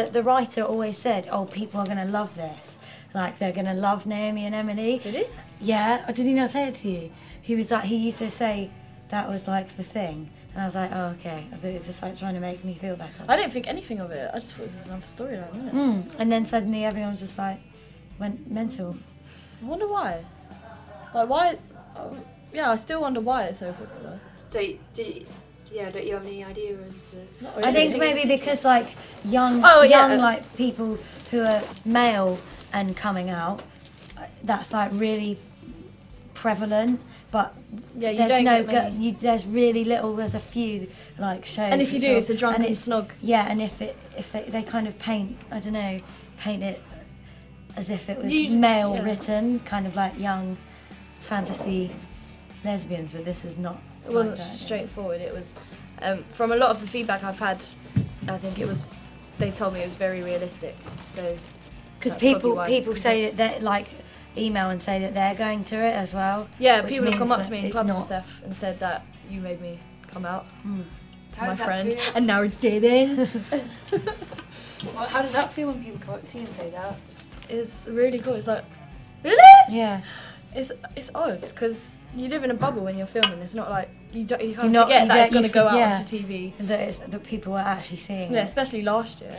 the writer always said, oh, people are going to love this. Like, they're going to love Naomi and Emily. Did he? Yeah. Or did he not say it to you? He was like, he used to say that was like the thing. And I was like, oh, okay. I thought it was just like trying to make me feel better. I didn't think anything of it. I just thought it was another storyline, wasn't it? And then suddenly everyone's just like, went mental. I wonder why. Like, why? Oh, yeah, I still wonder why it's so popular. Don't you have any idea as to... Not really. I think maybe because like young like people who are male and coming out, that's like really prevalent. But yeah, you there's don't no get many. there's really little. There's a few like shows. And if you do, it's a drunken snog. Yeah, and if they kind of paint it as if it was male written, kind of like young fantasy lesbians, but this is not. It wasn't straightforward. It was from a lot of the feedback I've had. I think they've told me it was very realistic. So because people say that they're like email and say that they're going through it as well. Yeah, people have come up to me in clubs and stuff and said that you made me come out to my friend, and now we're dating. Well, how does that feel when people come up to you and say that? It's really cool. It's like, really? Yeah. It's odd because you live in a bubble when you're filming. It's not like you kind of forget that it's going to go out onto TV. That people are actually seeing it. Yeah, especially last year.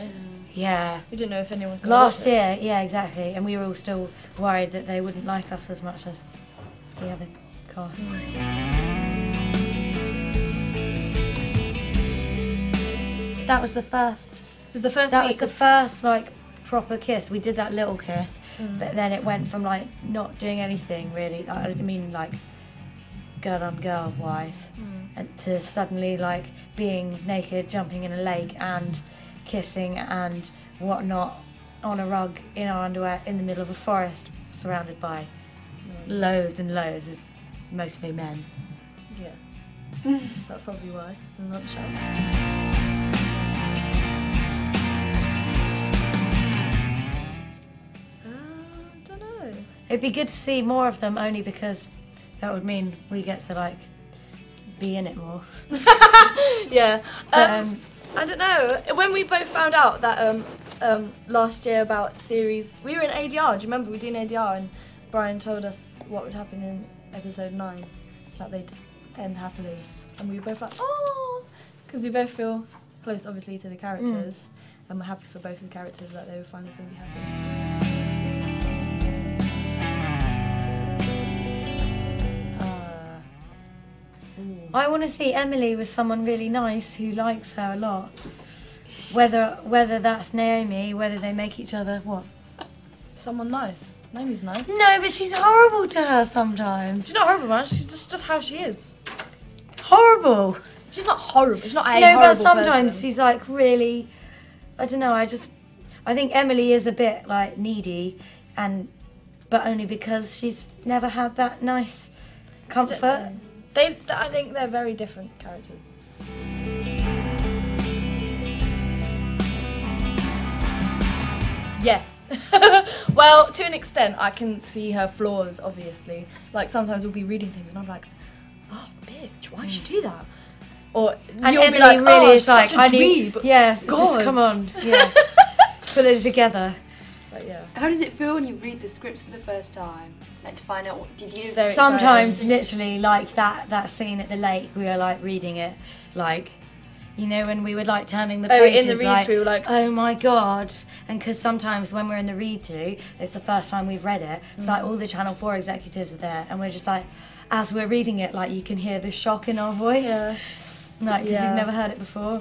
Yeah. We didn't know if anyone's going to watch it. Last year, yeah, exactly. And we were all still worried that they wouldn't like us as much as the other cast. That was the first. It was the first. That was the first like proper kiss. We did that little kiss, but then it went from like not doing anything really. I mean like girl on girl wise, and to suddenly like being naked, jumping in a lake, and kissing and whatnot on a rug in our underwear in the middle of a forest, surrounded by loads and loads of mostly men. Yeah, that's probably why. In a nutshell. It'd be good to see more of them, only because that would mean we get to like be in it more. Yeah. I don't know. When we both found out that last year about series, we were in ADR. Do you remember we were doing ADR and Brian told us what would happen in episode 9, that they'd end happily, and we were both like, oh, because we both feel close, obviously, to the characters, and we're happy for both of the characters that they were finally going to be happy. I want to see Emily with someone really nice who likes her a lot. Whether that's Naomi, whether they make each other what? Someone nice. Naomi's nice. No, but she's horrible to her sometimes. She's not horrible, man. She's just how she is. Horrible. She's not horrible. She's not a horrible. horrible No, but sometimes person. she's like really. I don't know. I think Emily is a bit like needy, but only because she's never had that nice comfort. I think they're very different characters. Yes. Well, to an extent, I can see her flaws, obviously. Like, sometimes we'll be reading things and I'm like, oh, bitch, why'd she do that? Or and you'll Emily be like, really oh, is such like, a dweeb. Yes, God. just come on. Yeah. Put it together. But yeah. How does it feel when you read the scripts for the first time? Like, to find out what did you... Sometimes, literally, like that scene at the lake, we were like reading it, like, you know, when we were like turning the pages, in the read-through, like, oh my god. And because sometimes when we're in the read-through, it's the first time we've read it, it's like all the Channel 4 executives are there, and we're just like, as we're reading it, like, you can hear the shock in our voice, like, because you've never heard it before.